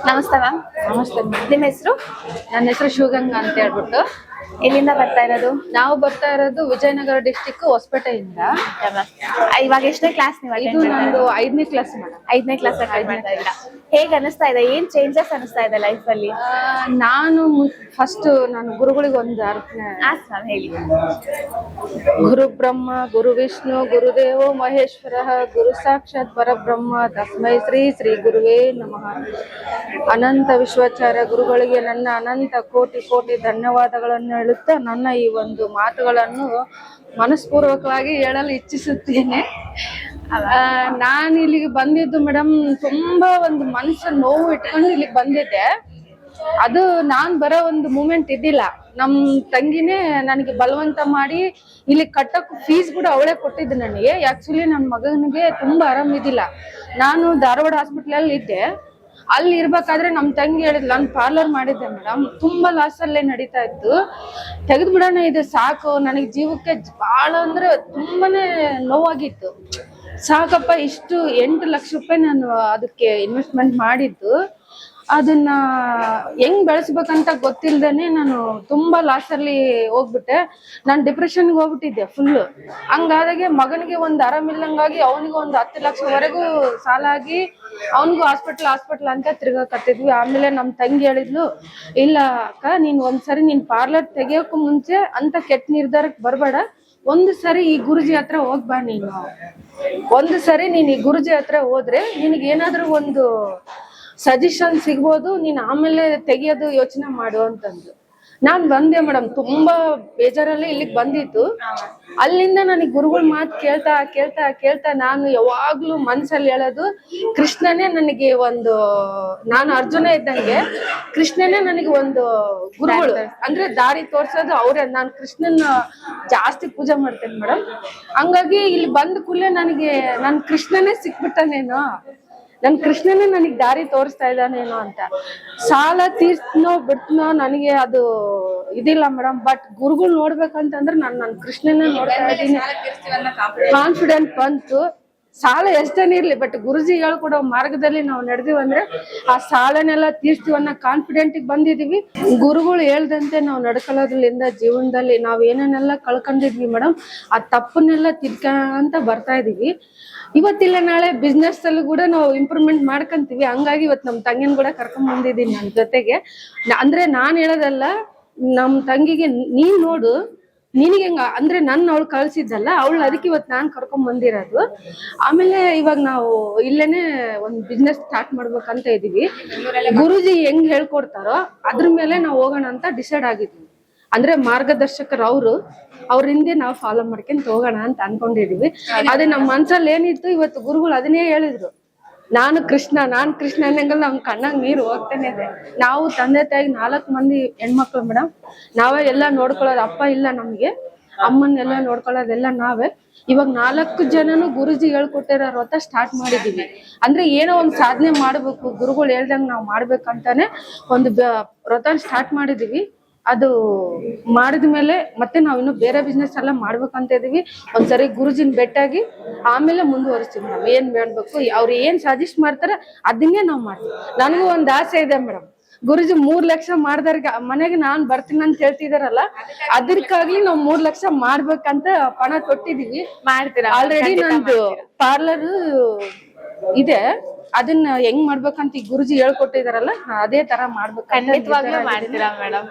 ನಮಸ್ತೆ ಮ್ಯಾಮ್. ನಮಸ್ತೆ. ನಿಮ್ಮ ಹೆಸರು? ನನ್ನ ಹೆಸರು ಶಿವಗಂಗಾ ಅಂತ ಹೇಳ್ಬಿಟ್ಟು. ಎಲ್ಲಿಂದ ಬರ್ತಾ ಇರೋದು? ನಾವು ಬರ್ತಾ ಇರೋದು ವಿಜಯನಗರ ಡಿಸ್ಟಿಕ್ ಹೊಸಪೇಟೆಯಿಂದ. ಇವಾಗ ಎಷ್ಟನೇ ಕ್ಲಾಸ್ ನೀವು? ಇದು ನಂದು 5ನೇ ಕ್ಲಾಸ್ ಮೇಡಮ್. 5ನೇ ಕ್ಲಾಸ್ ಮಾಡ್ತಾ ಇದ್ದೀರಾ. ಹೇಗೆ ಅನಿಸ್ತಾ ಇದೆ? ಏನ್ ಚೇಂಜಸ್ ಅನಿಸ್ತಾ ಇದೆ ಲೈಫ್ ಅಲ್ಲಿ? ನಾನು ಫಸ್ಟ್ ನಾನು ಗುರುಗಳಿಗೆ ಒಂದು ಹೇಳಿ. ಗುರು ಬ್ರಹ್ಮ ಗುರು ವಿಷ್ಣು ಗುರುದೇವೋ ಮಹೇಶ್ವರ ಗುರು ಸಾಕ್ಷಾತ್ ಪರಬ್ರಹ್ಮ ತಸ್ಮೈ ಶ್ರೀ ಶ್ರೀ ಗುರುವೇ ನಮಃ. ಅನಂತ ವಿಶ್ವಾಚಾರ್ಯ ಗುರುಗಳಿಗೆ ನನ್ನ ಅನಂತ ಕೋಟಿ ಕೋಟಿ ಧನ್ಯವಾದಗಳನ್ನು ಹೇಳುತ್ತಾ ನನ್ನ ಈ ಒಂದು ಮಾತುಗಳನ್ನು ಮನಸ್ಪೂರ್ವಕವಾಗಿ ಹೇಳಲು ಇಚ್ಛಿಸುತ್ತೇನೆ. ನಾನು ಇಲ್ಲಿಗೆ ಬಂದಿದ್ದು ಮೇಡಮ್ ತುಂಬಾ ಒಂದು ಮನುಷ್ಯ ನೋವು ಇಟ್ಕೊಂಡು ಇಲ್ಲಿಗೆ ಬಂದಿದ್ದೆ. ಅದು ನಾನ್ ಬರೋ ಒಂದು ಮೂಮೆಂಟ್ ಇದ್ದಿಲ್ಲ. ನಮ್ ತಂಗಿನೇ ನನಗೆ ಬಲವಂತ ಮಾಡಿ ಇಲ್ಲಿ ಕಟ್ಟಕ್ ಫೀಸ್ ಕೂಡ ಅವಳೇ ಕೊಟ್ಟಿದ್ದು ನನಗೆ. ಆಕ್ಚುಲಿ ನನ್ನ ಮಗನಿಗೆ ತುಂಬಾ ಆರಾಮಿದ್ದಿಲ್ಲ. ನಾನು ಧಾರವಾಡ ಹಾಸ್ಪಿಟಲ್ ಇದ್ದೆ. ಅಲ್ಲಿ ಇರ್ಬೇಕಾದ್ರೆ ನಮ್ ತಂಗಿ ಹೇಳಿದ್ಲು, ನಾನು ಪಾರ್ಲರ್ ಮಾಡಿದ್ದೆ ಮೇಡಮ್, ತುಂಬಾ ಲಾಸ್ ಅಲ್ಲೇ ನಡೀತಾ ಇತ್ತು, ತೆಗೆದು ಬಿಡೋಣ ಇದು ಸಾಕು, ನನಗೆ ಜೀವಕ್ಕೆ ಬಹಳ ಅಂದ್ರೆ ತುಂಬಾನೇ ನೋವಾಗಿತ್ತು. ಸಾಕಪ್ಪ, ಇಷ್ಟು 8 ಲಕ್ಷ ರೂಪಾಯಿ ನಾನು ಅದಕ್ಕೆ ಇನ್ವೆಸ್ಟ್ಮೆಂಟ್ ಮಾಡಿದ್ದು, ಅದನ್ನ ಹೆಂಗ್ ಬೆಳೆಸ್ಬೇಕಂತ ಗೊತ್ತಿಲ್ದೇನೆ ನಾನು ತುಂಬಾ ಲಾಸ್ ಅಲ್ಲಿ ಹೋಗ್ಬಿಟ್ಟೆ. ನಾನು ಡಿಪ್ರೆಷನ್ಗೆ ಹೋಗ್ಬಿಟ್ಟಿದ್ದೆ ಫುಲ್. ಹಂಗಾದಾಗೆ ಮಗನಿಗೆ ಒಂದು ಆರಾಮಿಲ್ಲಂಗಾಗಿ ಅವನಿಗೆ ಒಂದು 10 ಲಕ್ಷವರೆಗೂ ಸಾಲ ಆಗಿ ಅವನಿಗೂ ಹಾಸ್ಪಿಟ್ಲ್ ಅಂತ ತಿರ್ಗಾಕತ್ತಿದ್ವಿ. ಆಮೇಲೆ ನಮ್ ತಂಗಿ ಹೇಳಿದ್ಲು, ಇಲ್ಲ ಅಕ್ಕ, ನೀನ್ ಒಂದ್ಸರಿ ನೀನ್ ಪಾರ್ಲರ್ ತೆಗಿಯೋಕ್ಕೂ ಮುಂಚೆ ಅಂತ ಕೆಟ್ಟ ನಿರ್ಧಾರಕ್ಕೆ ಬರ್ಬೇಡ, ಒಂದು ಸರಿ ಈ ಗುರುಜಿ ಹತ್ರ ಹೋಗ್ಬಾ. ನೀನು ಒಂದು ಸರಿ ನೀನ್ ಈ ಗುರುಜಿ ಹತ್ರ ಹೋದ್ರೆ ನಿನಗೆ ಏನಾದ್ರೂ ಒಂದು ಸಜೆಷನ್ ಸಿಗ್ಬೋದು, ನೀನ್ ಆಮೇಲೆ ತೆಗಿಯೋದು ಯೋಚನೆ ಮಾಡು ಅಂತಂದು. ನಾನ್ ಬಂದೆ ಮೇಡಮ್, ತುಂಬಾ ಬೇಜಾರಲ್ಲೇ ಇಲ್ಲಿಗೆ ಬಂದಿತ್ತು. ಅಲ್ಲಿಂದ ನನಗೆ ಗುರುಗಳ ಮಾತು ಕೇಳ್ತಾ ಕೇಳ್ತಾ ಕೇಳ್ತಾ ನಾನು ಯಾವಾಗ್ಲೂ ಮನ್ಸಲ್ಲಿ ಹೇಳೋದು, ಕೃಷ್ಣನೇ ನನಗೆ ಒಂದು, ನಾನು ಅರ್ಜುನ ಇದ್ದಂಗೆ ಕೃಷ್ಣನೇ ನನಗೆ ಒಂದು ಗುರುಗಳು, ಅಂದ್ರೆ ದಾರಿ ತೋರ್ಸೋದು ಅವ್ರೆ. ನಾನು ಕೃಷ್ಣನ ಜಾಸ್ತಿ ಪೂಜೆ ಮಾಡ್ತೇನೆ ಮೇಡಮ್. ಹಂಗಾಗಿ ಇಲ್ಲಿ ಬಂದ ಕೂಡಲೇ ನನಗೆ ನನ್ ಕೃಷ್ಣನೇ ಸಿಕ್ಬಿಟ್ಟನೇನೋ, ನನ್ ಕೃಷ್ಣನೇ ನನಗ್ ದಾರಿ ತೋರಿಸ್ತಾ ಇದ್ದಾನೇನೋ ಅಂತ. ಸಾಲ ತೀರ್ಸ್ನೋ ಬಿಟ್ನೋ ನನಗೆ ಅದು ಇದಿಲ್ಲ ಮೇಡಮ್. ಬಟ್ ಗುರುಗಳು ನೋಡ್ಬೇಕಂತಂದ್ರೆ ನನ್ ಕೃಷ್ಣನೇ ನೋಡ್ತಾ ಇದ್ದೀನಿ. ಕಾನ್ಫಿಡೆಂಟ್ ಬಂತು. ಸಾಲ ಎಷ್ಟೇನೇ ಇರ್ಲಿ, ಬಟ್ ಗುರುಜಿ ಹೇಳ್ಕೊಡೋ ಮಾರ್ಗದಲ್ಲಿ ನಾವು ನಡೆದಿವಂದ್ರೆ ಆ ಸಾಲನೆಲ್ಲ ತೀರ್ಸ್ತೀವನ್ನ ಕಾನ್ಫಿಡೆಂಟ್ ಬಂದಿದೀವಿ. ಗುರುಗಳು ಹೇಳ್ದಂತೆ ನಾವು ನಡ್ಕೊಳ್ಳೋದ್ರಿಂದ ಜೀವನದಲ್ಲಿ ನಾವ್ ಏನೇನೆಲ್ಲ ಕಳ್ಕೊಂಡಿದ್ವಿ ಮೇಡಮ್, ಆ ತಪ್ಪನ್ನೆಲ್ಲ ತಿದ್ಕೊಂತ ಬರ್ತಾ ಇದೀವಿ. ಇವತ್ತಿಲ್ಲ ನಾಳೆ ಬಿಸ್ನೆಸ್ ಅಲ್ಲಿ ಕೂಡ ನಾವು ಇಂಪ್ರೂವ್ಮೆಂಟ್ ಮಾಡ್ಕೊಂತೀವಿ. ಹಂಗಾಗಿ ಇವತ್ತು ನಮ್ ತಂಗಿನ ಕೂಡ ಕರ್ಕೊಂಡ್ ಬಂದಿದ್ದೀನಿ ನನ್ನ ಜೊತೆಗೆ. ಅಂದ್ರೆ ನಾನ್ ಹೇಳೋದಲ್ಲ, ನಮ್ ತಂಗಿಗೆ ನೀನ್ ನೋಡು, ನಿನಗೆ ಹೆಂಗ ಅಂದ್ರೆ ಅವಳು ಕಳ್ಸಿದ್ದಲ್ಲ, ಅವಳು ಅದಕ್ಕೆ ಇವತ್ತು ನಾನ್ ಕರ್ಕೊಂಡ್ ಬಂದಿರೋದು. ಆಮೇಲೆ ಇವಾಗ ನಾವು ಇಲ್ಲೇನೆ ಒಂದ್ ಬಿಸ್ನೆಸ್ ಸ್ಟಾರ್ಟ್ ಮಾಡ್ಬೇಕಂತ ಇದೀವಿ. ಗುರುಜಿ ಹೆಂಗ್ ಹೇಳ್ಕೊಡ್ತಾರೋ ಅದ್ರ ಮೇಲೆ ನಾವು ಹೋಗೋಣ ಅಂತ ಡಿಸೈಡ್ ಆಗಿದ್ವಿ. ಅಂದ್ರೆ ಮಾರ್ಗದರ್ಶಕರು ಅವ್ರ ಹಿಂದೆ ನಾವು ಫಾಲೋ ಮಾಡ್ಕೊಂತ ಹೋಗೋಣ ಅಂತ ಅನ್ಕೊಂಡಿದೀವಿ. ಅದೇ ನಮ್ಮ ಮನ್ಸಲ್ಲಿ ಏನಿತ್ತು, ಇವತ್ತು ಗುರುಗಳು ಅದನ್ನೇ ಹೇಳಿದ್ರು, ನಾನು ಕೃಷ್ಣ ಅನ್ನಂಗಲ್ಲ ನಮ್ ಕಣ್ಣಾಗ ನೀರು ಹೋಗ್ತಾನೆ ಇದೆ. ನಾವು ತಂದೆ ತಾಯಿ 4 ಮಂದಿ ಹೆಣ್ಮಕ್ಳು ಮೇಡಮ್, ನಾವೇ ಎಲ್ಲ ನೋಡ್ಕೊಳ್ಳೋದು. ಅಪ್ಪ ಇಲ್ಲ ನಮ್ಗೆ, ಅಮ್ಮನ್ನೆಲ್ಲ ನೋಡ್ಕೊಳ್ಳೋದೆಲ್ಲ ನಾವೇ. ಇವಾಗ 4 ಜನನು ಗುರುಜಿ ಹೇಳ್ಕೊಟ್ಟಿರೋ ವ್ರತ ಸ್ಟಾರ್ಟ್ ಮಾಡಿದೀವಿ. ಅಂದ್ರೆ ಏನೋ ಒಂದ್ ಸಾಧನೆ ಮಾಡ್ಬೇಕು, ಗುರುಗಳು ಹೇಳ್ದಂಗ್ ನಾವ್ ಮಾಡ್ಬೇಕಂತಾನೆ ಒಂದು ವ್ರತ ಸ್ಟಾರ್ಟ್ ಮಾಡಿದೀವಿ. ಅದು ಮಾಡಿದ್ಮೇಲೆ ಮತ್ತೆ ನಾವ್ ಇನ್ನು ಬೇರೆ ಬಿಸ್ನೆಸ್ ಎಲ್ಲ ಮಾಡ್ಬೇಕಂತ ಇದೀವಿ. ಒಂದ್ಸರಿ ಗುರುಜಿನ ಭೇಟಿಯಾಗಿ ಆಮೇಲೆ ಮುಂದುವರಿಸ್ತೀವಿ ಮೇಡಮ್. ಏನ್ ಮಾಡ್ಬೇಕು, ಅವ್ರು ಏನ್ ಸಜೆಸ್ಟ್ ಮಾಡ್ತಾರ ಅದನ್ನೇ ನಾವ್ ಮಾಡ್ತೀವಿ. ನನಗೂ ಒಂದ್ ಆಸೆ ಇದೆ ಮೇಡಮ್, ಗುರುಜಿ 3 ಲಕ್ಷ ಮಾಡ್ದಾರ್ಗ ಮನೆಗೆ ನಾನ್ ಬರ್ತೀನಿ ಅಂತ ಹೇಳ್ತಿದಾರಲ್ಲ, ಅದಕ್ಕಾಗ್ಲಿ ನಾವ್ 3 ಲಕ್ಷ ಮಾಡ್ಬೇಕಂತ ಪಣ ತೊಟ್ಟಿದೀವಿ. ಮಾಡ್ತೀರಾ? ಆಲ್ರೆಡಿ ನಂದು ಪಾರ್ಲರ್ ಇದೆ, ಅದನ್ನ ಹೆಂಗ್ ಮಾಡ್ಬೇಕಂತ ಈ ಗುರುಜಿ ಹೇಳ್ಕೊಟ್ಟಿದಾರಲ್ಲ, ಅದೇ ತರ ಮಾಡ್ಬೇಕು. ಖಂಡಿತವಾಗ್ಲೂ ಮಾಡ್ತೀರಾ ಮೇಡಮ್?